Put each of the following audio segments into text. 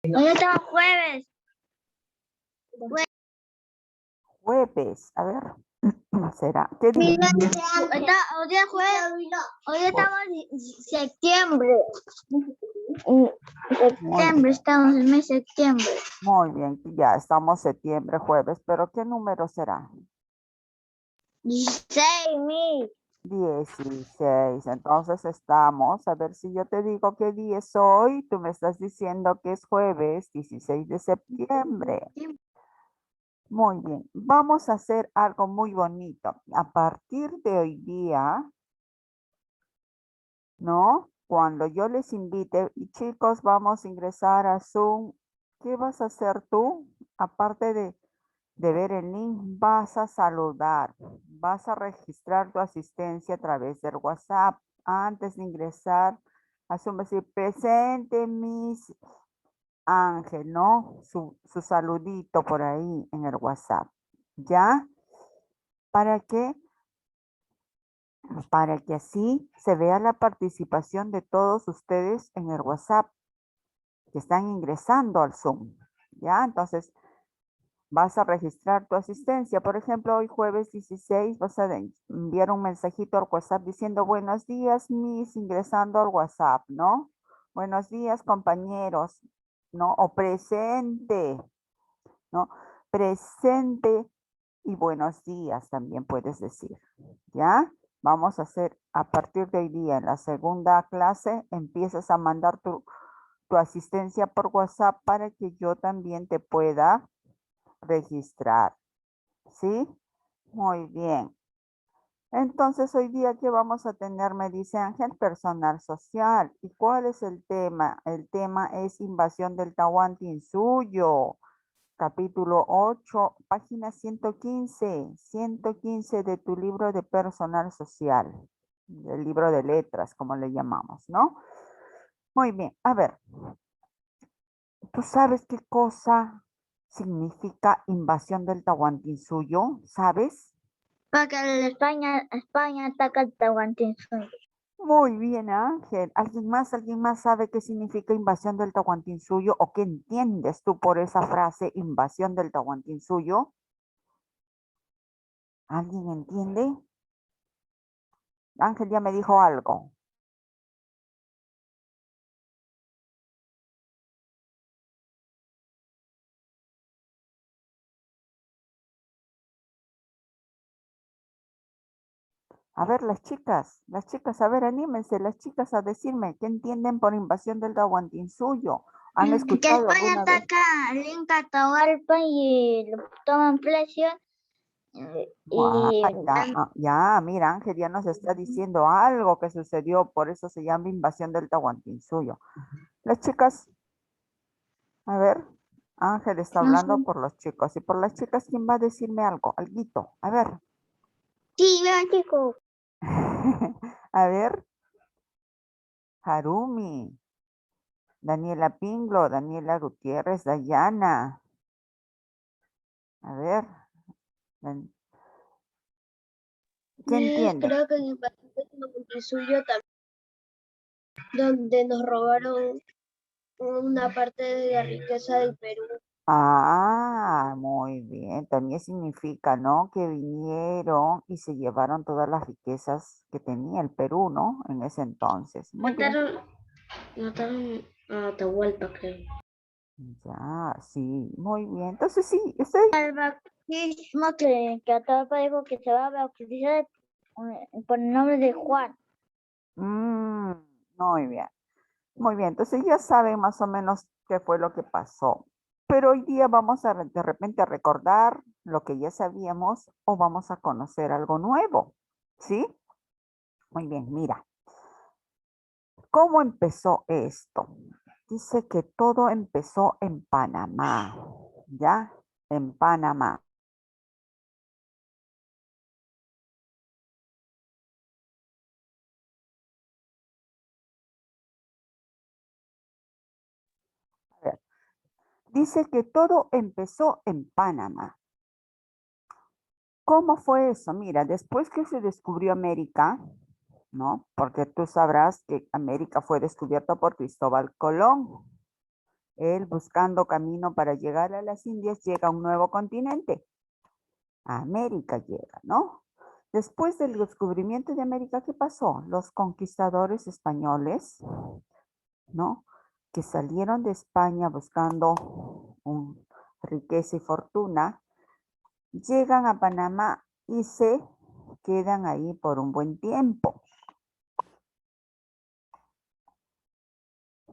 Hoy estamos jueves. Jueves, a ver, será, ¿qué día? Hoy es jueves. Hoy estamos en septiembre. Septiembre, estamos en el mes de septiembre. Muy bien, ya estamos septiembre, jueves, pero ¿qué número será? 16.000. 16, entonces estamos, a ver si yo te digo qué día es hoy, tú me estás diciendo que es jueves 16 de septiembre. Muy bien, vamos a hacer algo muy bonito. A partir de hoy día, ¿no? Cuando yo les invite, y chicos, vamos a ingresar a Zoom. ¿Qué vas a hacer tú? Aparte de ver el link, vas a saludar, vas a registrar tu asistencia a través del WhatsApp. Antes de ingresar, asume decir presente Miss Ángel, ¿no? Su saludito por ahí en el WhatsApp. ¿Ya? ¿Para qué? Para que así se vea la participación de todos ustedes en el WhatsApp que están ingresando al Zoom. ¿Ya? Entonces, vas a registrar tu asistencia. Por ejemplo, hoy jueves 16 vas a enviar un mensajito al WhatsApp diciendo buenos días, Miss, ingresando al WhatsApp, ¿no? Buenos días, compañeros, ¿no? O presente, ¿no? Presente y buenos días también puedes decir, ¿ya? Vamos a hacer a partir de hoy día en la segunda clase, empiezas a mandar tu asistencia por WhatsApp para que yo también te pueda registrar. ¿Sí? Muy bien. Entonces, hoy día, ¿qué vamos a tener? Me dice Ángel, personal social. ¿Y cuál es el tema? El tema es invasión del Tahuantinsuyo. Capítulo 8, página 115 de tu libro de personal social. Del libro de letras, como le llamamos, ¿no? Muy bien, a ver. ¿Tú sabes qué cosa significa invasión del Tahuantinsuyo? ¿Sabes? Porque España ataca el Tahuantinsuyo. Muy bien, Ángel. ¿Alguien más sabe qué significa invasión del Tahuantinsuyo o qué entiendes tú por esa frase invasión del Tahuantinsuyo? ¿Alguien entiende? Ángel ya me dijo algo. A ver, las chicas, a ver, anímense, las chicas a decirme qué entienden por invasión del Tahuantinsuyo. ¿Han Que escuchado España alguna vez? ataca a Inca Atahualpa y lo toman preso. Y Ya, mira, Ángel ya nos está diciendo algo que sucedió, por eso se llama invasión del Tahuantinsuyo. Las chicas, a ver, Ángel está no sé. hablando por los chicos, y por las chicas, ¿quién va a decirme algo? Alguito, a ver. Sí, vean chicos. A ver, Harumi, Daniela Pinglo, Daniela Gutiérrez, Dayana. A ver, ¿qué entiende? Creo que en el país suyo también, donde nos robaron una parte de la riqueza del Perú. Ah, muy bien. También significa, ¿no? Que vinieron y se llevaron todas las riquezas que tenía el Perú, ¿no? En ese entonces. Muy bien. Mataron a Atahualpa, creo. Ya, sí, muy bien. Entonces sí, estoy. El bautismo que Atahualpa dijo que se va a bautizar por el nombre de Juan. Muy bien. Muy bien. Entonces ya saben más o menos qué fue lo que pasó. Pero hoy día vamos a de repente a recordar lo que ya sabíamos o vamos a conocer algo nuevo. ¿Sí? Muy bien, mira. ¿Cómo empezó esto? Dice que todo empezó en Panamá, ¿ya? En Panamá. A ver, dice que todo empezó en Panamá. ¿Cómo fue eso? Mira, después que se descubrió América, ¿no? Porque tú sabrás que América fue descubierta por Cristóbal Colón. Él buscando camino para llegar a las Indias, llega a un nuevo continente. A América llega, ¿no? Después del descubrimiento de América, ¿qué pasó? Los conquistadores españoles, ¿no? Que salieron de España buscando riqueza y fortuna, llegan a Panamá y se quedan ahí por un buen tiempo.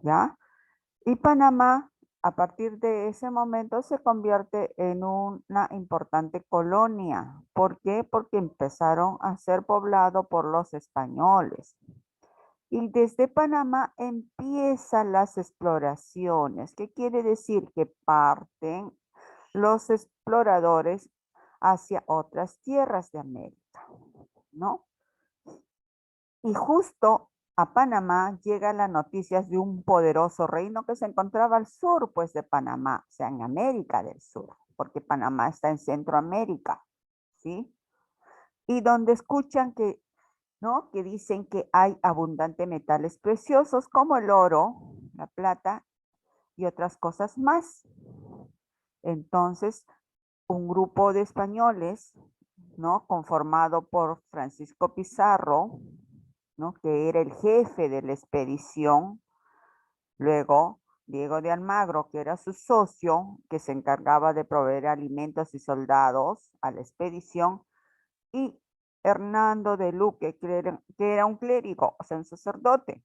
¿Ya? Y Panamá, a partir de ese momento, se convierte en una importante colonia. ¿Por qué? Porque empezaron a ser poblado por los españoles. Y desde Panamá empiezan las exploraciones. ¿Qué quiere decir? Que parten los exploradores hacia otras tierras de América, ¿no? Y justo a Panamá llegan las noticias de un poderoso reino que se encontraba al sur, pues, de Panamá, o sea, en América del Sur, porque Panamá está en Centroamérica, ¿sí? Y donde escuchan que, ¿no? Que dicen que hay abundantes metales preciosos como el oro, la plata y otras cosas más. Entonces, un grupo de españoles, ¿no? Conformado por Francisco Pizarro, ¿no? Que era el jefe de la expedición. Luego, Diego de Almagro, que era su socio, que se encargaba de proveer alimentos y soldados a la expedición. Y Hernando de Luque, que era un clérigo, o sea, un sacerdote,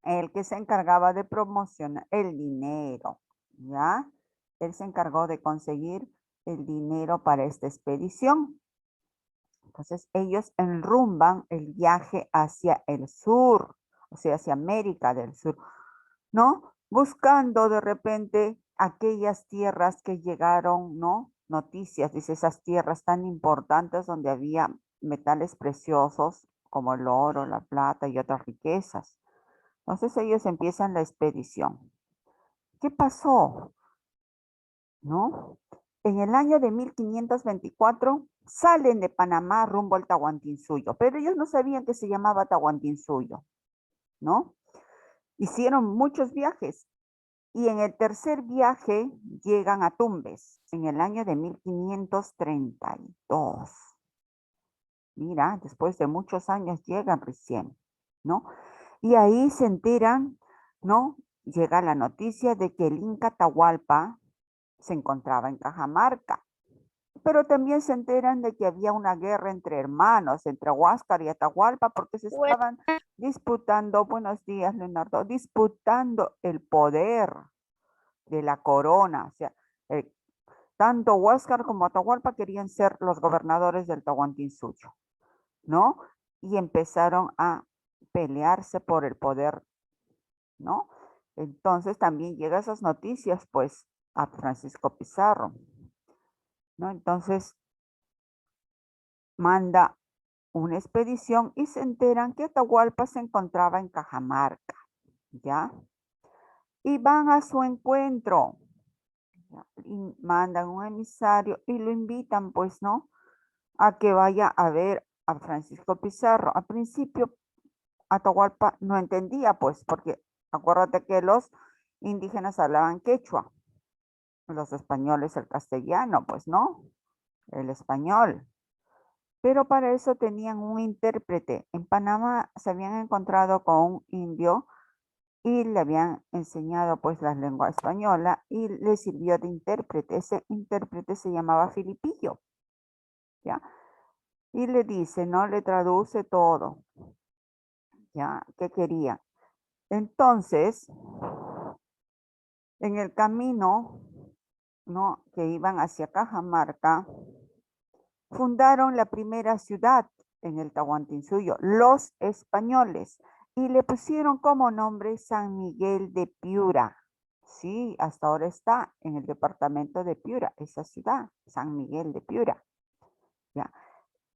el que se encargaba de promocionar el dinero, ¿ya? Él se encargó de conseguir el dinero para esta expedición. Entonces ellos enrumban el viaje hacia el sur, o sea, hacia América del Sur, ¿no? Buscando de repente aquellas tierras que llegaron, ¿no? Noticias, dice, esas tierras tan importantes donde había metales preciosos como el oro, la plata y otras riquezas. Entonces ellos empiezan la expedición. ¿Qué pasó? ¿No? En el año de 1524 salen de Panamá rumbo al Tahuantinsuyo, pero ellos no sabían que se llamaba Tahuantinsuyo, ¿no? Hicieron muchos viajes y en el tercer viaje llegan a Tumbes en el año de 1532. Mira, después de muchos años llegan recién, ¿no? Y ahí se enteran, ¿no? Llega la noticia de que el Inca Atahualpa se encontraba en Cajamarca. Pero también se enteran de que había una guerra entre hermanos, entre Huáscar y Atahualpa, porque se estaban disputando, buenos días, Leonardo, disputando el poder de la corona. O sea, tanto Huáscar como Atahualpa querían ser los gobernadores del Tahuantinsuyo, ¿no? Y empezaron a pelearse por el poder, ¿no? Entonces también llegan esas noticias, pues, a Francisco Pizarro, ¿no? Entonces manda una expedición y se enteran que Atahualpa se encontraba en Cajamarca, ¿ya? Y van a su encuentro, ¿ya? Y mandan un emisario y lo invitan, pues, ¿no? A que vaya a ver a Francisco Pizarro. Al principio, Atahualpa no entendía, pues, porque acuérdate que los indígenas hablaban quechua, los españoles el castellano, pues, ¿no? El español. Pero para eso tenían un intérprete. En Panamá se habían encontrado con un indio y le habían enseñado pues la lengua española y le sirvió de intérprete. Ese intérprete se llamaba Filipillo, ¿ya? Y le dice, ¿no? Le traduce todo, ¿ya? ¿Qué quería? Entonces, en el camino, ¿no? Que iban hacia Cajamarca, fundaron la primera ciudad en el Tahuantinsuyo, los españoles, y le pusieron como nombre San Miguel de Piura. Sí, hasta ahora está en el departamento de Piura, esa ciudad, San Miguel de Piura. ¿Ya?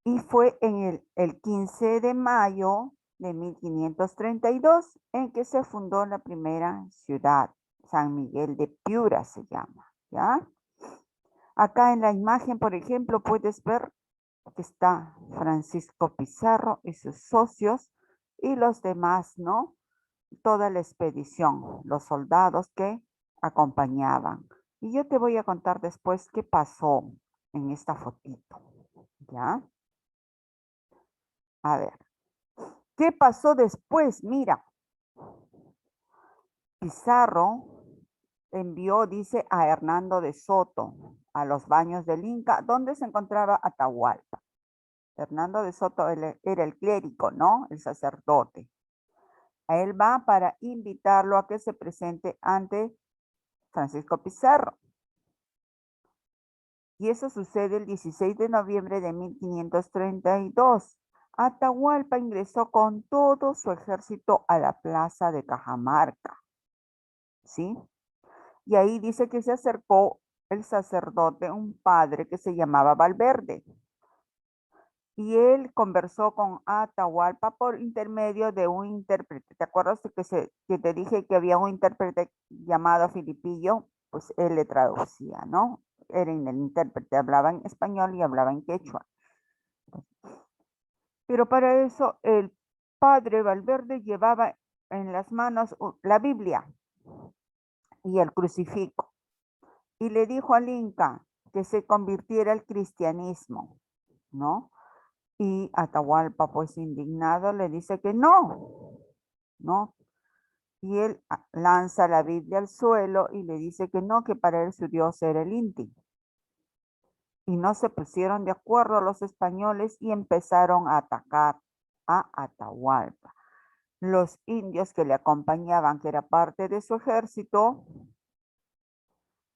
Y fue en el 15 de mayo de 1532 en que se fundó la primera ciudad, San Miguel de Piura se llama, ¿ya? Acá en la imagen, por ejemplo, puedes ver que está Francisco Pizarro y sus socios y los demás, ¿no? Toda la expedición, los soldados que acompañaban. Y yo te voy a contar después qué pasó en esta fotito, ¿ya? A ver, ¿qué pasó después? Mira, Pizarro envió, dice, a Hernando de Soto a los baños del Inca, donde se encontraba Atahualpa. Hernando de Soto era el clérigo, ¿no? El sacerdote. A él va para invitarlo a que se presente ante Francisco Pizarro. Y eso sucede el 16 de noviembre de 1532. Atahualpa ingresó con todo su ejército a la plaza de Cajamarca, ¿sí? Y ahí dice que se acercó el sacerdote, un padre que se llamaba Valverde. Y él conversó con Atahualpa por intermedio de un intérprete. ¿Te acuerdas que te dije que había un intérprete llamado Filipillo? Pues él le traducía, ¿no? Era el intérprete, hablaba en español y hablaba en quechua. Pero para eso el padre Valverde llevaba en las manos la Biblia y el crucifijo. Y le dijo al Inca que se convirtiera al cristianismo, ¿no? Y Atahualpa, pues indignado, le dice que no, ¿no? Y él lanza la Biblia al suelo y le dice que no, que para él su Dios era el Inti. Y no se pusieron de acuerdo los españoles y empezaron a atacar a Atahualpa. Los indios que le acompañaban, que era parte de su ejército,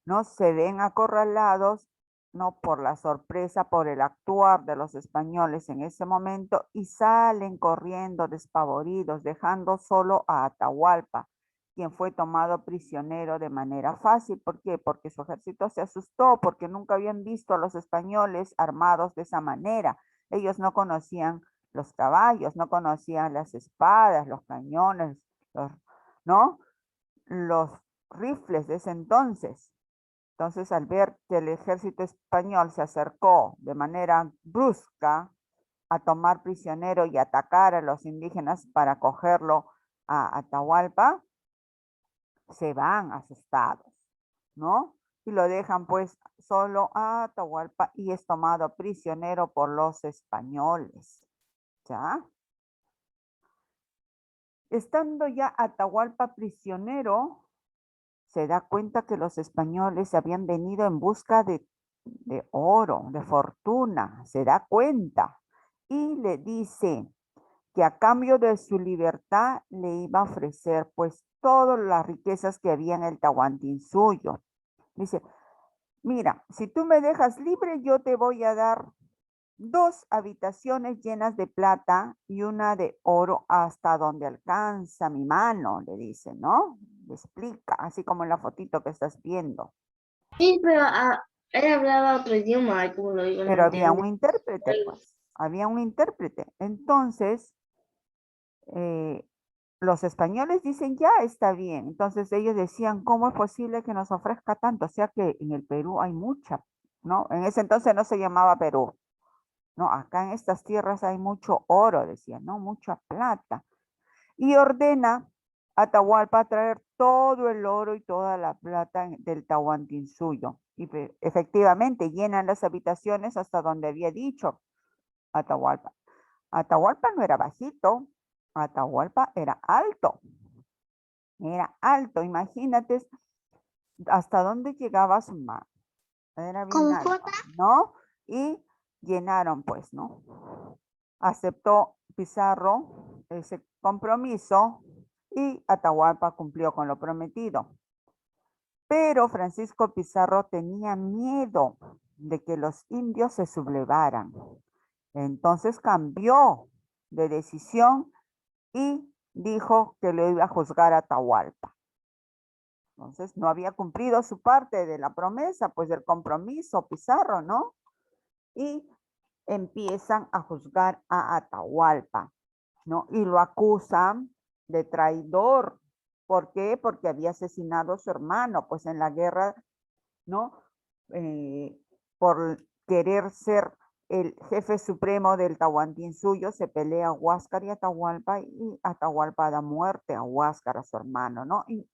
¿no? Se ven acorralados, ¿no? Por la sorpresa, por el actuar de los españoles en ese momento y salen corriendo despavoridos, dejando solo a Atahualpa, quien fue tomado prisionero de manera fácil. ¿Por qué? Porque su ejército se asustó, porque nunca habían visto a los españoles armados de esa manera. Ellos no conocían los caballos, no conocían las espadas, los cañones, ¿no? Los rifles de ese entonces. Entonces, al ver que el ejército español se acercó de manera brusca a tomar prisionero y atacar a los indígenas para cogerlo a Atahualpa, se van asustados, ¿no? Y lo dejan pues solo a Atahualpa y es tomado prisionero por los españoles, ¿ya? Estando ya Atahualpa prisionero, se da cuenta que los españoles habían venido en busca de oro, de fortuna, se da cuenta y le dice que a cambio de su libertad le iba a ofrecer pues todas las riquezas que había en el Tahuantinsuyo. Dice, mira, si tú me dejas libre, yo te voy a dar 2 habitaciones llenas de plata y una de oro hasta donde alcanza mi mano, le dice, ¿no? Le explica, así como en la fotito que estás viendo. Sí, pero él hablaba otro idioma, como lo digo, no Pero había entiendo. un intérprete, pues, había un intérprete. Entonces, los españoles dicen, ya está bien. Entonces ellos decían, ¿cómo es posible que nos ofrezca tanto? O sea que en el Perú hay mucha, ¿no? En ese entonces no se llamaba Perú. No, acá en estas tierras hay mucho oro, decían, ¿no? Mucha plata. Y ordena a Atahualpa traer todo el oro y toda la plata del Tahuantinsuyo. Y efectivamente llenan las habitaciones hasta donde había dicho Atahualpa. Atahualpa no era bajito, Atahualpa era alto. Era alto, imagínate hasta dónde llegaba su mano. Era bien alto, ¿no? Y llenaron, pues, ¿no? Aceptó Pizarro ese compromiso y Atahualpa cumplió con lo prometido. Pero Francisco Pizarro tenía miedo de que los indios se sublevaran. Entonces cambió de decisión y dijo que lo iba a juzgar a Atahualpa. Entonces no había cumplido su parte de la promesa, pues del compromiso, Pizarro, ¿no? Y empiezan a juzgar a Atahualpa, ¿no? Y lo acusan de traidor. ¿Por qué? Porque había asesinado a su hermano, pues en la guerra, ¿no? Por querer ser el jefe supremo del Tahuantinsuyo, se pelea Huáscar y Atahualpa da muerte a Huáscar, a su hermano, ¿no? Y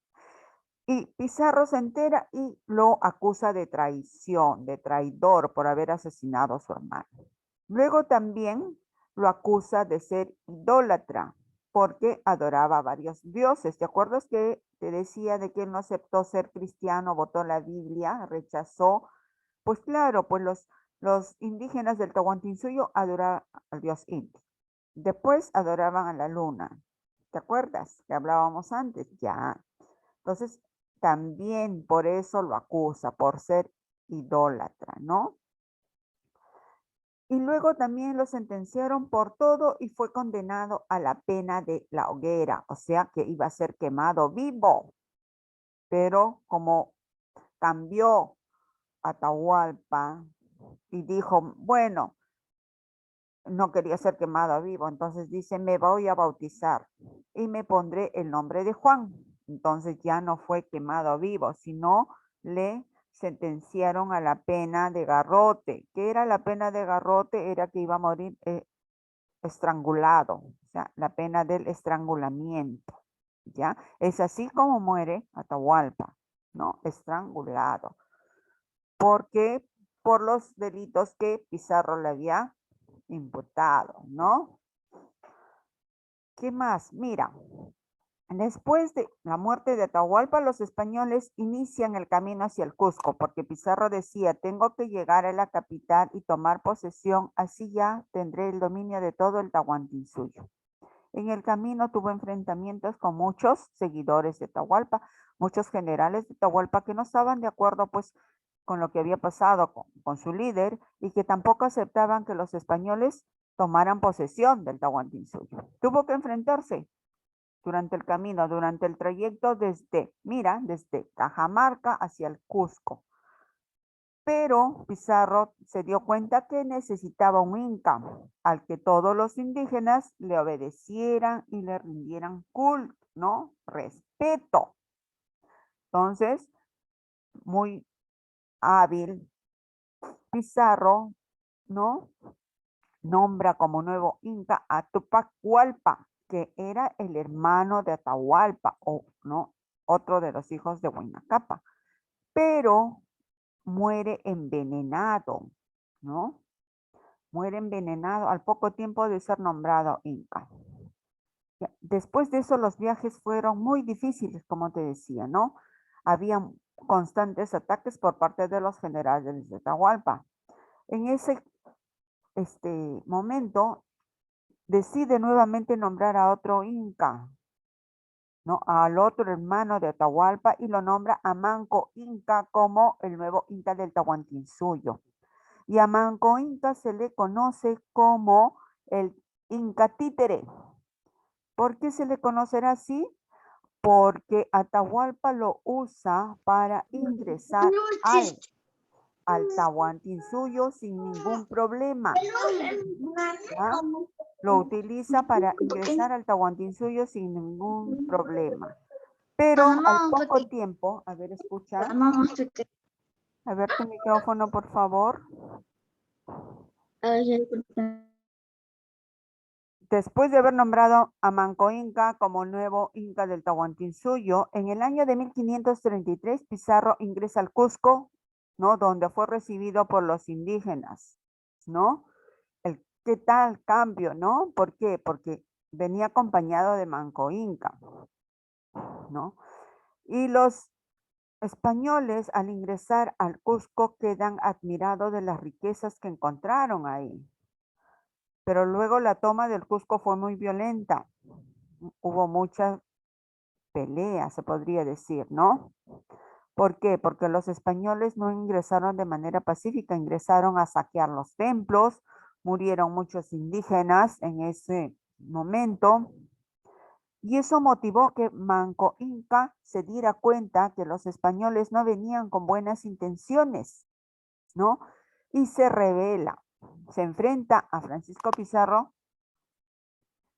Y Pizarro se entera y lo acusa de traición, de traidor por haber asesinado a su hermano. Luego también lo acusa de ser idólatra porque adoraba a varios dioses. ¿Te acuerdas que te decía de que él no aceptó ser cristiano, votó la Biblia, rechazó? Pues claro, pues los indígenas del Tahuantinsuyo adoraban al dios Inti. Después adoraban a la luna. ¿Te acuerdas que hablábamos antes? Ya. Entonces, también por eso lo acusa, por ser idólatra, ¿no? Y luego también lo sentenciaron por todo y fue condenado a la pena de la hoguera, o sea que iba a ser quemado vivo. Pero como cambió Atahualpa y dijo, bueno, no quería ser quemado vivo, entonces dice, me voy a bautizar y me pondré el nombre de Juan. Entonces ya no fue quemado vivo, sino le sentenciaron a la pena de garrote. ¿Qué era la pena de garrote? Era que iba a morir estrangulado, o sea, la pena del estrangulamiento, ¿ya? Es así como muere Atahualpa, ¿no? Estrangulado. Porque por los delitos que Pizarro le había imputado, ¿no? ¿Qué más? Mira, después de la muerte de Atahualpa, los españoles inician el camino hacia el Cusco, porque Pizarro decía, tengo que llegar a la capital y tomar posesión, así ya tendré el dominio de todo el Tahuantinsuyo. En el camino tuvo enfrentamientos con muchos seguidores de Atahualpa, muchos generales de Atahualpa que no estaban de acuerdo pues con lo que había pasado con su líder y que tampoco aceptaban que los españoles tomaran posesión del Tahuantinsuyo. Tuvo que enfrentarse durante el camino, durante el trayecto desde Cajamarca hacia el Cusco. Pero Pizarro se dio cuenta que necesitaba un inca al que todos los indígenas le obedecieran y le rindieran culto, ¿no? Respeto. Entonces, muy hábil, Pizarro, ¿no? Nombra como nuevo inca a Tupac Hualpa, que era el hermano de Atahualpa, o no, otro de los hijos de Huayna Cápac, pero muere envenenado, ¿no? Muere envenenado al poco tiempo de ser nombrado inca. Después de eso los viajes fueron muy difíciles, como te decía, ¿no? Habían constantes ataques por parte de los generales de Atahualpa. En ese momento decide nuevamente nombrar a otro inca, ¿no? Al otro hermano de Atahualpa y lo nombra a Manco Inca como el nuevo inca del Tahuantinsuyo. Y a Manco Inca se le conoce como el Inca Títere. ¿Por qué se le conocerá así? Porque Atahualpa lo usa para ingresar al Tahuantinsuyo sin ningún problema. ¿Ya? Lo utiliza para ingresar al Tahuantinsuyo sin ningún problema. Pero al poco tiempo, a ver, escucha. A ver tu micrófono, por favor. Después de haber nombrado a Manco Inca como nuevo Inca del Tahuantinsuyo, en el año de 1533 Pizarro ingresa al Cusco, ¿no? Donde fue recibido por los indígenas, ¿no? ¿Qué tal cambio, no? ¿Por qué? Porque venía acompañado de Manco Inca, ¿no? Y los españoles al ingresar al Cusco quedan admirados de las riquezas que encontraron ahí. Pero luego la toma del Cusco fue muy violenta. Hubo muchas peleas, se podría decir, ¿no? ¿Por qué? Porque los españoles no ingresaron de manera pacífica, ingresaron a saquear los templos, murieron muchos indígenas en ese momento. Y eso motivó que Manco Inca se diera cuenta que los españoles no venían con buenas intenciones, ¿no? Y se rebela, se enfrenta a Francisco Pizarro,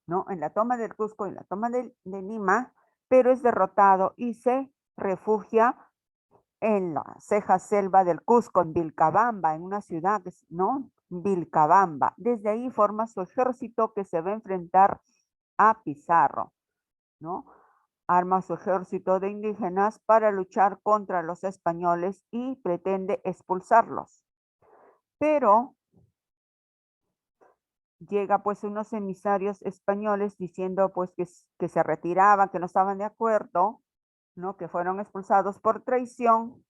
¿no? En la toma del Cusco y en la toma de Lima, pero es derrotado y se refugia en la ceja selva del Cusco, en Vilcabamba, en una ciudad, ¿no? Vilcabamba. Desde ahí forma su ejército que se va a enfrentar a Pizarro, ¿no? arma su ejército de indígenas para luchar contra los españoles y pretende expulsarlos. Pero llega pues unos emisarios españoles diciendo pues que se retiraban, que no estaban de acuerdo, ¿no? Que fueron expulsados por traición.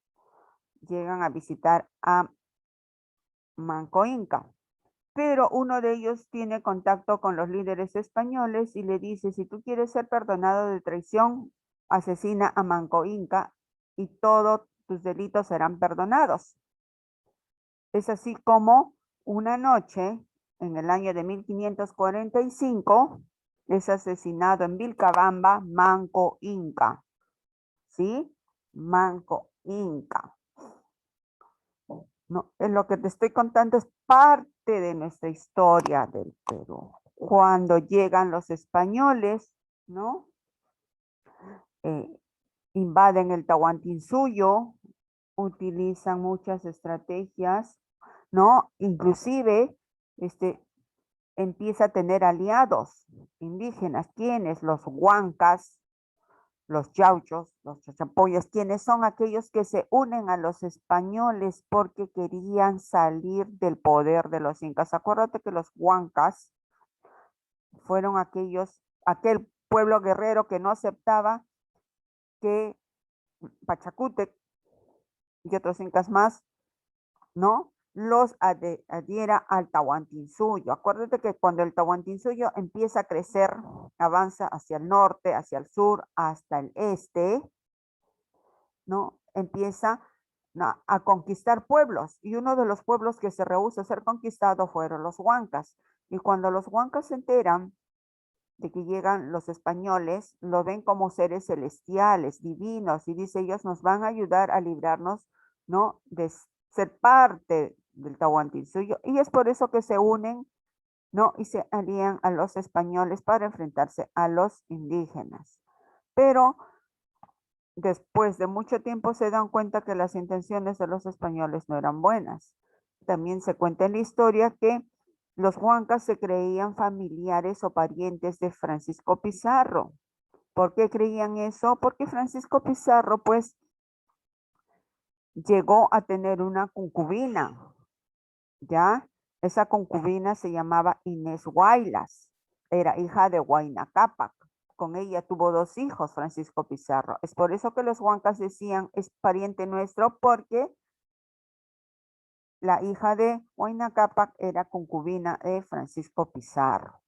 Llegan a visitar a Manco Inca. Pero uno de ellos tiene contacto con los líderes españoles y le dice, si tú quieres ser perdonado de traición, asesina a Manco Inca y todos tus delitos serán perdonados. Es así como una noche, en el año de 1545, es asesinado en Vilcabamba Manco Inca. ¿Sí? Manco Inca. No, lo que te estoy contando es parte de nuestra historia del Perú. Cuando llegan los españoles, ¿no? Invaden el Tahuantinsuyo, utilizan muchas estrategias, ¿no? Inclusive, empieza a tener aliados indígenas. ¿Quiénes? Los huancas, los yauchos, los chachapoyas, quienes son aquellos que se unen a los españoles porque querían salir del poder de los incas. Acuérdate que los huancas fueron aquel pueblo guerrero que no aceptaba que Pachacútec y otros incas más, ¿no? Los adhiera al Tahuantinsuyo. Acuérdate que cuando el Tahuantinsuyo empieza a crecer, avanza hacia el norte, hacia el sur, hasta el este, ¿no? Empieza a conquistar pueblos. Y uno de los pueblos que se rehúsa a ser conquistado fueron los huancas. Y cuando los huancas se enteran de que llegan los españoles, lo ven como seres celestiales, divinos, y dice, ellos nos van a ayudar a librarnos, ¿no? De ser parte del Tahuantinsuyo. Y es por eso que se unen, ¿no? Y se alían a los españoles para enfrentarse a los indígenas. Pero después de mucho tiempo se dan cuenta que las intenciones de los españoles no eran buenas. También se cuenta en la historia que los huancas se creían familiares o parientes de Francisco Pizarro. ¿Por qué creían eso? Porque Francisco Pizarro, pues, llegó a tener una concubina, ¿ya? Esa concubina se llamaba Inés Huaylas, era hija de Huayna Cápac. Con ella tuvo 2 hijos, Francisco Pizarro. Es por eso que los huancas decían, es pariente nuestro, porque la hija de Huayna Cápac era concubina de Francisco Pizarro.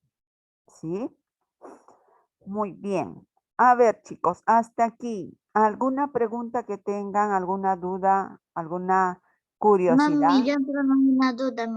¿Sí? Muy bien. A ver, chicos, hasta aquí. ¿Alguna pregunta que tengan, alguna duda, alguna curiosidad? Mami, yo tengo una duda.